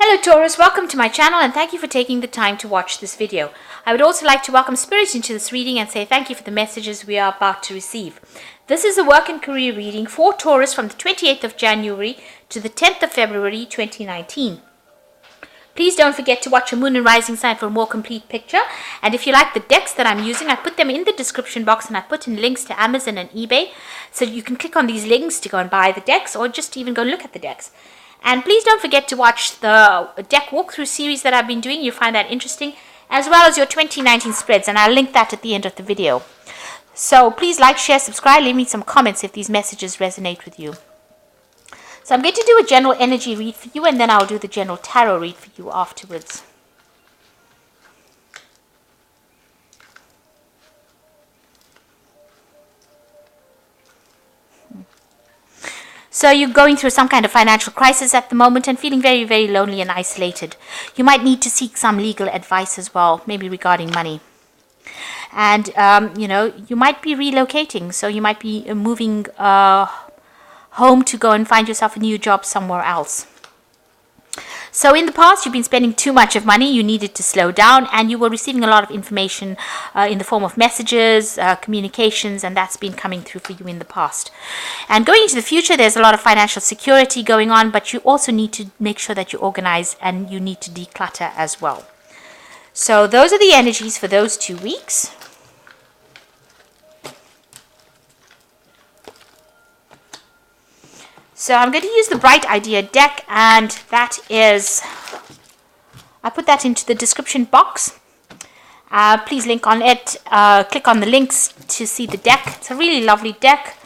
Hello Taurus, welcome to my channel and thank you for taking the time to watch this video. I would also like to welcome Spirit into this reading and say thank you for the messages we are about to receive. This is a work and career reading for Taurus from the 28th of January to the 10th of February 2019. Please don't forget to watch your moon and rising sign for a more complete picture. And if you like the decks that I'm using, I put them in the description box and I put in links to Amazon and eBay. So you can click on these links to go and buy the decks or just even go look at the decks. And please don't forget to watch the deck walkthrough series that I've been doing. You'll find that interesting, as well as your 2019 spreads. And I'll link that at the end of the video. So please like, share, subscribe, leave me some comments if these messages resonate with you. So I'm going to do a general energy read for you, and then I'll do the general tarot read for you afterwards. So you're going through some kind of financial crisis at the moment and feeling very, very lonely and isolated. You might need to seek some legal advice as well, maybe regarding money. And, you might be relocating. So you might be moving home to go and find yourself a new job somewhere else. So in the past, you've been spending too much of money. You needed to slow down, and you were receiving a lot of information in the form of messages, communications, and that's been coming through for you in the past. And going into the future, there's a lot of financial security going on, but you also need to make sure that you organize and you need to declutter as well. So those are the energies for those 2 weeks. So I'm going to use the Bright Idea deck, and that is, I put that into the description box. Please link on it, click on the links to see the deck. It's a really lovely deck,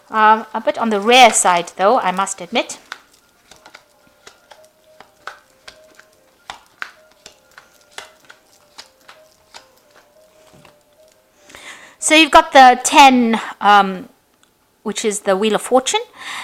a bit on the rare side though, I must admit. So you've got the 10, which is the Wheel of Fortune.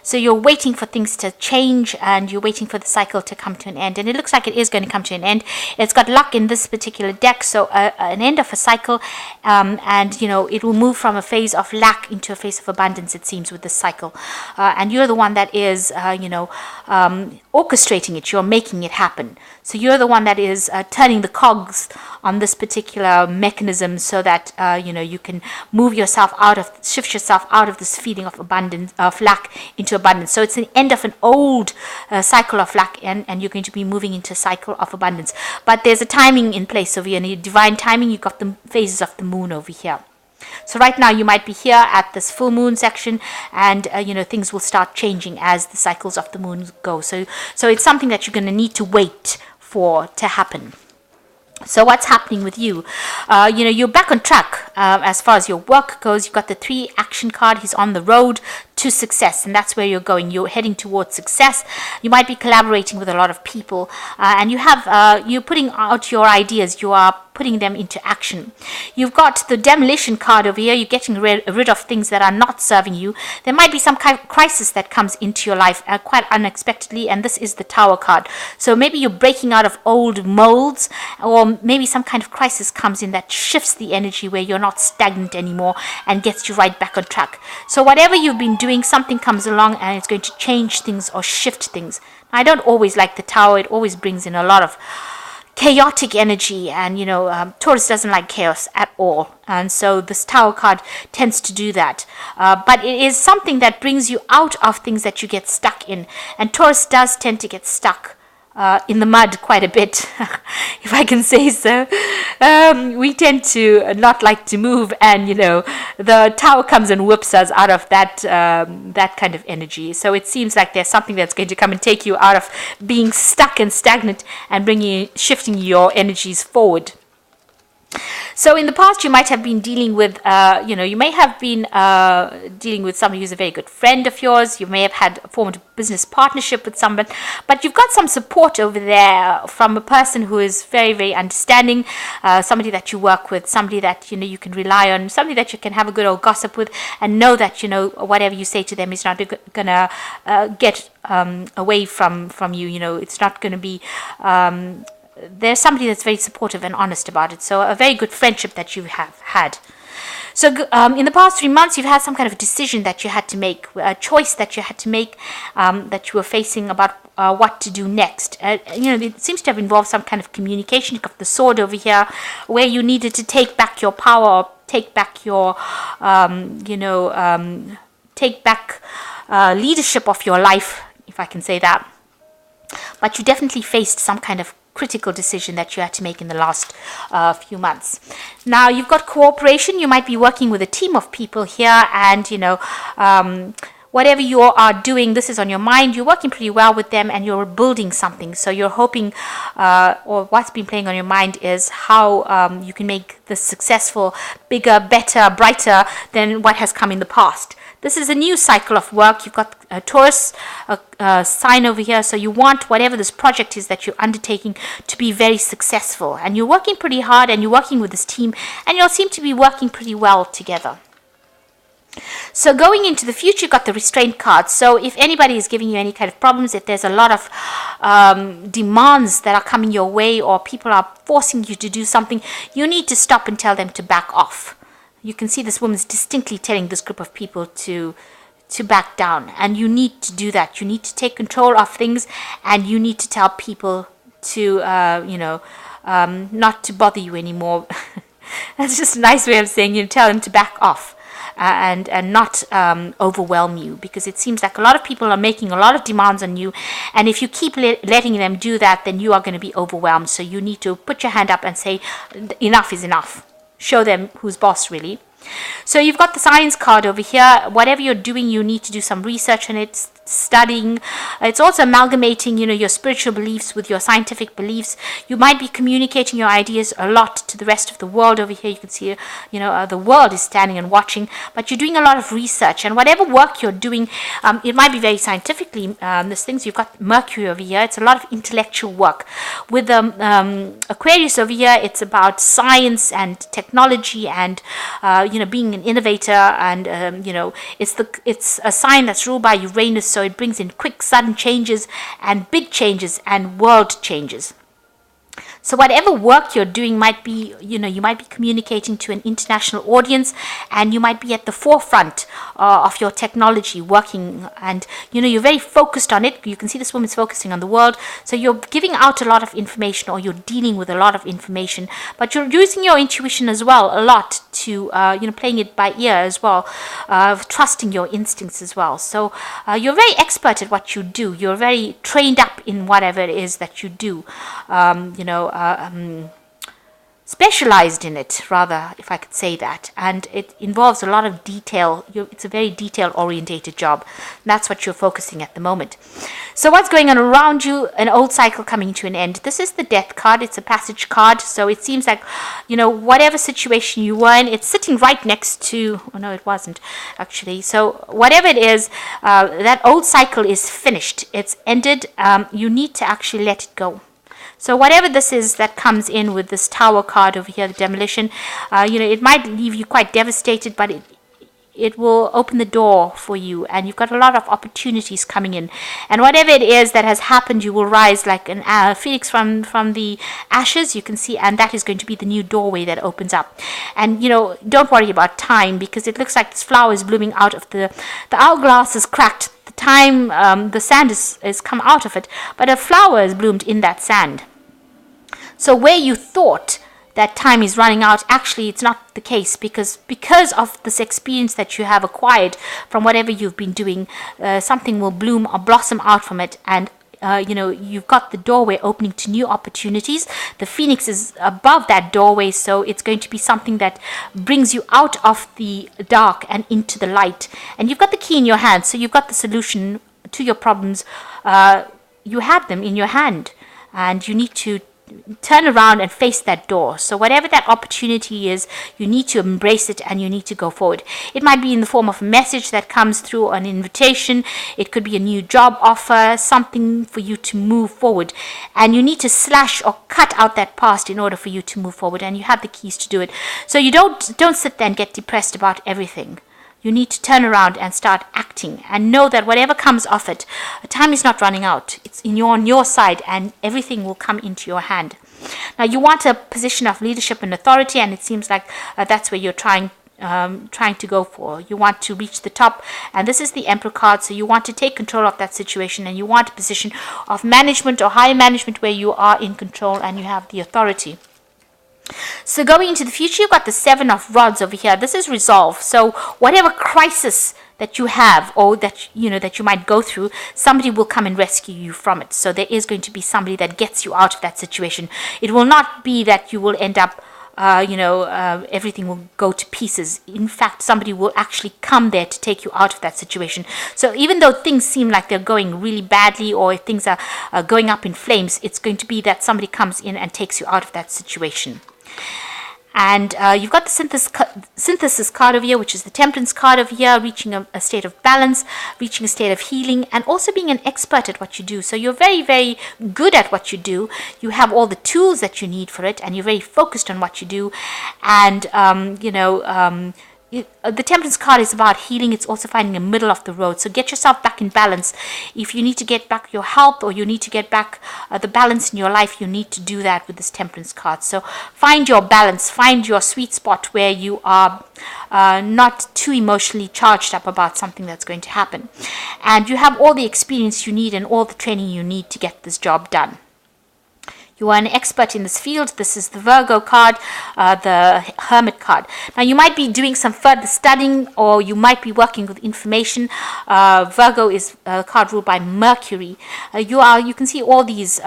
So you're waiting for things to change and you're waiting for the cycle to come to an end. And it looks like it is going to come to an end. It's got luck in this particular deck. So an end of a cycle. It will move from a phase of lack into a phase of abundance, it seems, with this cycle. And you're the one that is, orchestrating it. You're making it happen. So you're the one that is turning the cogs on this particular mechanism so that, you can shift yourself out of this feeling of abundance, of lack into abundance. So it's an end of an old cycle of lack, and you're going to be moving into a cycle of abundance. But there's a timing in place over here. In your divine timing, you've got the phases of the moon over here. So right now you might be here at this full moon section, and things will start changing as the cycles of the moon go. So it's something that you're going to need to wait for to happen. So what's happening with you? You're back on track as far as your work goes. You've got the 3 action card. He's on the road to success, and that's where you're going. You're heading towards success. You might be collaborating with a lot of people, and you're putting out your ideas. You are putting them into action. You've got the demolition card over here. You're getting rid of things that are not serving you. There might be some kind of crisis that comes into your life quite unexpectedly, and this is the Tower card. So maybe you're breaking out of old molds, or maybe some kind of crisis comes in that shifts the energy where you're not stagnant anymore and gets you right back on track. So whatever you've been doing, something comes along and it's going to change things or shift things. I don't always like the Tower. It always brings in a lot of chaotic energy, and Taurus doesn't like chaos at all, and so this Tower card tends to do that, but it is something that brings you out of things that you get stuck in, and Taurus does tend to get stuck in the mud quite a bit, if I can say so. We tend to not like to move, and the Tower comes and whips us out of that kind of energy. So it seems like there's something that's going to come and take you out of being stuck and stagnant and shifting your energies forward. So in the past, you might have been dealing with, dealing with somebody who's a very good friend of yours. You may have formed a business partnership with someone, but you've got some support over there from a person who is very, very understanding, somebody that you work with, somebody that, you can rely on, somebody that you can have a good old gossip with and know that, whatever you say to them is not going to get away from you. It's not going to be... there's somebody that's very supportive and honest about it. So a very good friendship that you have had. So in the past 3 months, you've had some kind of decision that you had to make, a choice that you had to make, that you were facing about what to do next. It seems to have involved some kind of communication. You've got the sword over here, where you needed to take back your power, or take back your, take back leadership of your life, if I can say that. But you definitely faced some kind of critical decision that you had to make in the last few months. Now you've got cooperation. You might be working with a team of people here, and whatever you are doing, this is on your mind. You're working pretty well with them, and you're building something. So you're hoping, or what's been playing on your mind is how you can make this successful, bigger, better, brighter than what has come in the past. This is a new cycle of work. You've got a Taurus sign over here, so you want whatever this project is that you're undertaking to be very successful. And you're working pretty hard, and you're working with this team, and you'll seem to be working pretty well together. So going into the future, you've got the restraint card. So if anybody is giving you any kind of problems, if there's a lot of demands that are coming your way, or people are forcing you to do something, you need to stop and tell them to back off. You can see this woman's distinctly telling this group of people to back down, and you need to do that. You need to take control of things, and you need to tell people to not to bother you anymore. That's just a nice way of saying, tell them to back off. And not overwhelm you, because it seems like a lot of people are making a lot of demands on you, and if you keep letting them do that, then you are going to be overwhelmed. So you need to put your hand up and say enough is enough. Show them who's boss, really. So you've got the science card over here. Whatever you're doing, you need to do some research on it, studying. It's also amalgamating, your spiritual beliefs with your scientific beliefs. You might be communicating your ideas a lot to the rest of the world over here. You can see, the world is standing and watching, but you're doing a lot of research, and whatever work you're doing, it might be very scientifically. There's things, you've got Mercury over here. It's a lot of intellectual work. With Aquarius over here, it's about science and technology and being an innovator, and it's a sign that's ruled by Uranus, so it brings in quick, sudden changes and big changes and world changes. So whatever work you're doing might be, you might be communicating to an international audience, and you might be at the forefront of your technology working, and you're very focused on it. You can see this woman's focusing on the world, so you're giving out a lot of information, or you're dealing with a lot of information, but you're using your intuition as well a lot to playing it by ear as well, trusting your instincts as well. So you're very expert at what you do. You're very trained up in whatever it is that you do. Specialized in it, rather, if I could say that. And it involves a lot of detail. It's a very detail-orientated job. That's what you're focusing at the moment. So what's going on around you? An old cycle coming to an end. This is the death card. It's a passage card. So it seems like, whatever situation you were in, it's sitting right next to... Oh, no, it wasn't, actually. So whatever it is, that old cycle is finished. It's ended. You need to actually let it go. So whatever this is that comes in with this Tower card over here, the demolition, it might leave you quite devastated, but it will open the door for you, and you've got a lot of opportunities coming in. And whatever it is that has happened, you will rise like an phoenix from the ashes, you can see, and that is going to be the new doorway that opens up. And, don't worry about time, because it looks like this flower is blooming out of the hourglass is cracked. The time, the sand is come out of it, but a flower is bloomed in that sand. So where you thought that time is running out, actually it's not the case, because of this experience that you have acquired from whatever you've been doing, something will bloom or blossom out from it, and you've got the doorway opening to new opportunities. The phoenix is above that doorway, so it's going to be something that brings you out of the dark and into the light. And you've got the key in your hand, so you've got the solution to your problems. You have them in your hand, and you need to turn around and face that door. So whatever that opportunity is, you need to embrace it, and you need to go forward. It might be in the form of a message that comes through, an invitation. It could be a new job offer, something for you to move forward, and you need to slash or cut out that past in order for you to move forward, and you have the keys to do it. So you don't sit there and get depressed about everything. You need to turn around and start acting, and know that whatever comes of it, time is not running out. It's on your side, and everything will come into your hand. Now, you want a position of leadership and authority, and it seems like that's where you're trying trying to go for. You want to reach the top, and this is the Emperor card, so you want to take control of that situation, and you want a position of management or higher management where you are in control and you have the authority. So going into the future, you've got the Seven of Rods over here. This is resolve. So whatever crisis that you have, or that that you might go through, somebody will come and rescue you from it. So there is going to be somebody that gets you out of that situation. It will not be that you will end up everything will go to pieces. In fact, somebody will actually come there to take you out of that situation. So even though things seem like they're going really badly, or if things are going up in flames, it's going to be that somebody comes in and takes you out of that situation. And you've got the synthesis card over here, which is the temperance card over here, reaching a state of balance, reaching a state of healing, and also being an expert at what you do. So you're very, very good at what you do. You have all the tools that you need for it, and you're very focused on what you do. And the temperance card is about healing. It's also finding a middle of the road. So get yourself back in balance. If you need to get back your health, or you need to get back the balance in your life, you need to do that with this temperance card. So find your balance, find your sweet spot where you are not too emotionally charged up about something that's going to happen. And you have all the experience you need and all the training you need to get this job done. You are an expert in this field. This is the Virgo card, the Hermit card. Now, you might be doing some further studying, or you might be working with information. Virgo is a card ruled by Mercury. You can see all these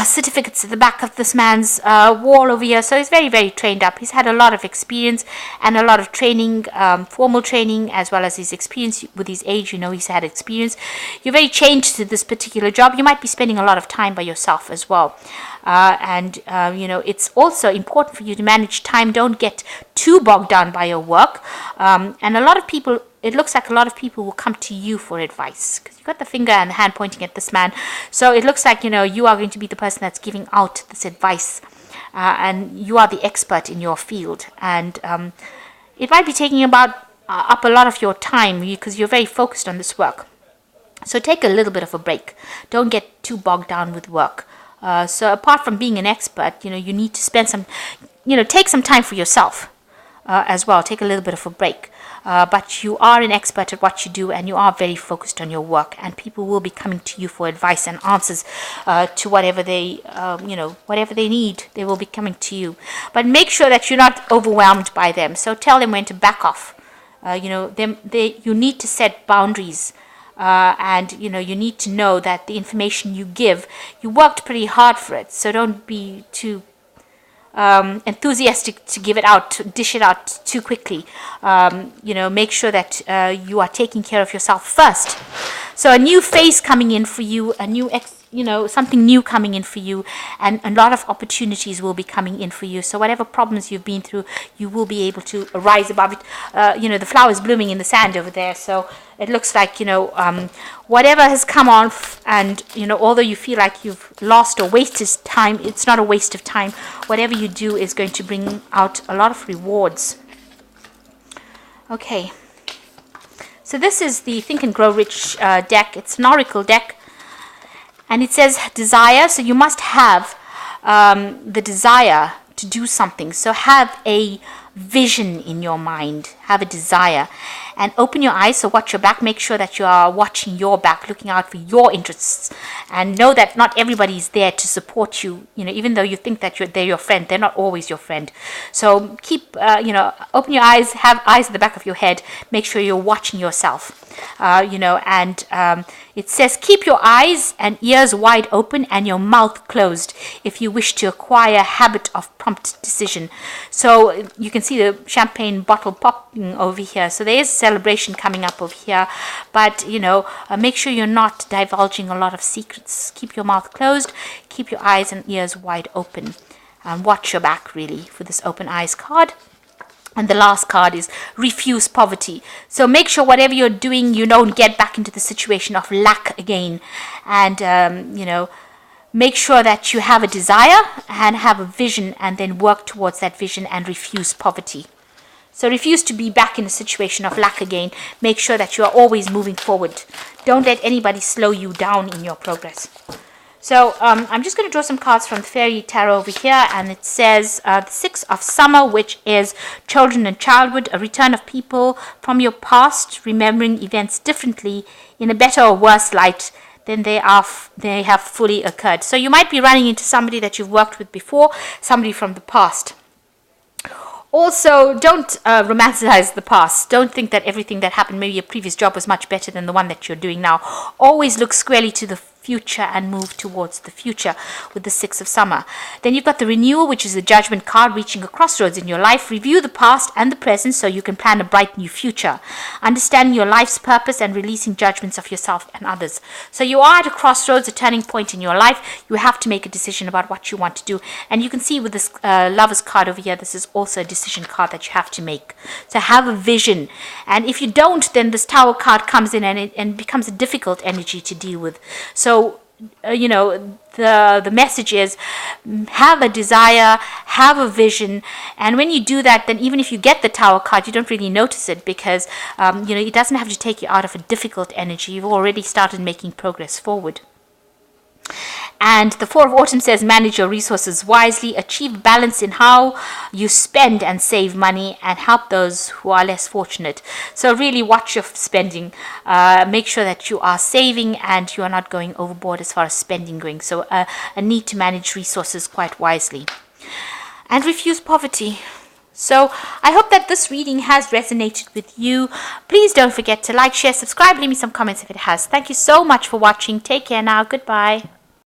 certificates at the back of this man's wall over here. So he's very, very trained up. He's had a lot of experience and a lot of training, formal training, as well as his experience with his age. He's had experience. You're very changed to this particular job. You might be spending a lot of time by yourself as well. It's also important for you to manage time. Don't get too bogged down by your work. And a lot of people, it looks like a lot of people will come to you for advice, because you've got the finger and the hand pointing at this man. So it looks like, you are going to be the person that's giving out this advice. And you are the expert in your field. And it might be taking up a lot of your time, because you're very focused on this work. So take a little bit of a break. Don't get too bogged down with work. So apart from being an expert, you need to spend some, take some time for yourself as well. Take a little bit of a break. But you are an expert at what you do, and you are very focused on your work, and people will be coming to you for advice and answers to whatever they need. They will be coming to you. But make sure that you're not overwhelmed by them. So tell them when to back off. You need to set boundaries. And you need to know that the information you give, you worked pretty hard for it. So don't be too enthusiastic to give it out, to dish it out too quickly. Make sure that you are taking care of yourself first. So a new phase coming in for you, something new coming in for you, and a lot of opportunities will be coming in for you. So whatever problems you've been through, you will be able to rise above it. The flowers blooming in the sand over there. So it looks like, whatever has come on, and, although you feel like you've lost or wasted time, it's not a waste of time. Whatever you do is going to bring out a lot of rewards. Okay. So this is the Think and Grow Rich deck. It's an oracle deck. And it says desire. So you must have the desire to do something. So have a vision in your mind, have a desire, and open your eyes. So watch your back. Make sure that you are watching your back, looking out for your interests, and know that not everybody is there to support you. Even though you think that they're your friend, they're not always your friend. So keep, open your eyes, have eyes at the back of your head. Make sure you're watching yourself. It says keep your eyes and ears wide open and your mouth closed if you wish to acquire a habit of prompt decision. So you can see the champagne bottle popping over here. So there is a celebration coming up over here, but make sure you're not divulging a lot of secrets. Keep your mouth closed, keep your eyes and ears wide open, and watch your back really for this open eyes card. And the last card is refuse poverty. So make sure whatever you're doing, you don't get back into the situation of lack again. And, make sure that you have a desire and have a vision, and then work towards that vision and refuse poverty. So refuse to be back in a situation of lack again. Make sure that you are always moving forward. Don't let anybody slow you down in your progress. So I'm just going to draw some cards from the Fairy Tarot over here, and it says the Six of Summer, which is children and childhood, a return of people from your past, remembering events differently in a better or worse light than they have fully occurred. So you might be running into somebody that you've worked with before, somebody from the past. Also, don't romanticize the past. Don't think that everything that happened, maybe your previous job was much better than the one that you're doing now. Always look squarely to the future and move towards the future with the Six of Summer. Then you've got the Renewal, which is the Judgment card, reaching a crossroads in your life. Review the past and the present so you can plan a bright new future. Understanding your life's purpose and releasing judgments of yourself and others. So you are at a crossroads, a turning point in your life. You have to make a decision about what you want to do. And you can see with this Lover's card over here, this is also a decision card that you have to make. So have a vision. And if you don't, then this Tower card comes in and becomes a difficult energy to deal with. So the message is have a desire, have a vision, and when you do that, then even if you get the Tower card, you don't really notice it because it doesn't have to take you out of a difficult energy. You've already started making progress forward. And the Four of Autumn says manage your resources wisely, achieve balance in how you spend and save money, and help those who are less fortunate. So really watch your spending. Make sure that you are saving and you are not going overboard as far as spending going. So a need to manage resources quite wisely. And refuse poverty. So I hope that this reading has resonated with you. Please don't forget to like, share, subscribe, leave me some comments if it has. Thank you so much for watching. Take care now. Goodbye.